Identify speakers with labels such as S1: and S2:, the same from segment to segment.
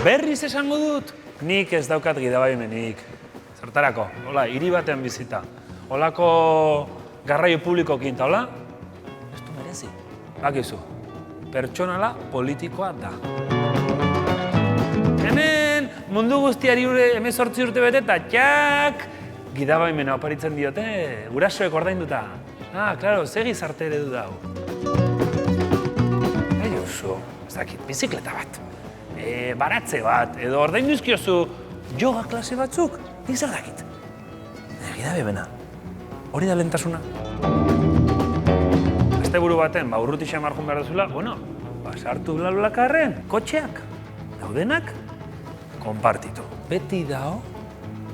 S1: Berriz esango dut, nik ez daukat gidabaimenik. Zertarako, hola, hiri batean bizita. Holako garraio publikokin, eta hola, ez du merezi. Bakizu, pertsonala politikoa da. Hemen mundu guztiari 18 urte bete eta txak gidabaimena oparitzen diote, gurasoek ordainduta. Ah, klaro, ze gizarte eredu da hau. Oso, ez dakit, bizikleta bat, baratze bat, edo ordaindu izkiozu yoga klase batzuk, nik zer dakit. Gidabaimena, hori da lehentasuna. Asteburu baten, urruti xamar joan behar duzula, bueno, sartu BlaBlaCarren, kotxeak, daudenak, konpartitu. Beti dao,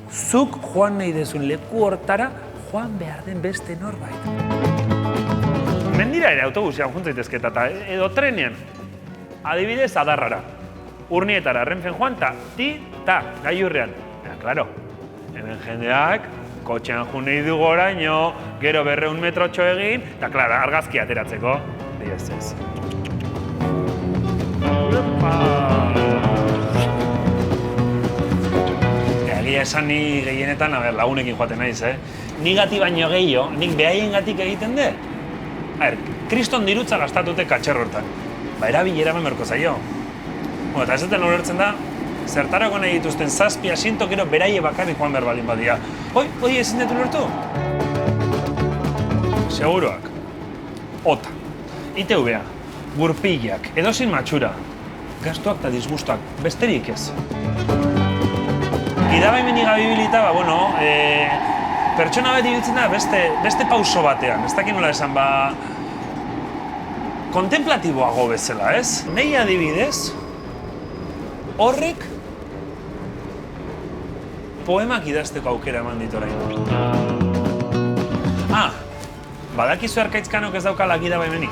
S1: zuk joan nahi dezun leku hortara, joan behar den beste norbait. Mendira ere autobusean juntzaitezketa eta edo trenean, adibidez Adarrara, Urnietara, Renfen joan ta, gailurrean. Eta, klaro, hemen jendeak, kotxean joan nahi du goraino, gero 200 metrotxo egin, eta, klaro, argazki ateratzeko. Ez. Egia esan ni gehienetan, lagunekin joaten naiz, Ni gati baino gehiago, nik behaiengatik egiten de. Kriston dirutza gastatute katxerro hortan. Erabilera merko zaio. Eta ez duten ulertzen da, zertarako nahi dituzten 7 asiento gero beraie bakarrik joan behar baldin badia. Hoi ezin dut ulertu? Seguroak, OTA, ITV-a, gurpilak, edozin matxura, gastuak eta disgustuak, besterik ez. Gidabaimenik gabibilita, pertsona bat ibiltzen da beste pauso batean, ez dakit nola esan, kontemplatiboago bezala, ez? Nei adibidez, horrek poemak idazteko aukera eman dit orain. Badakizu Arkaitzkanok ez daukala gidabaimenik.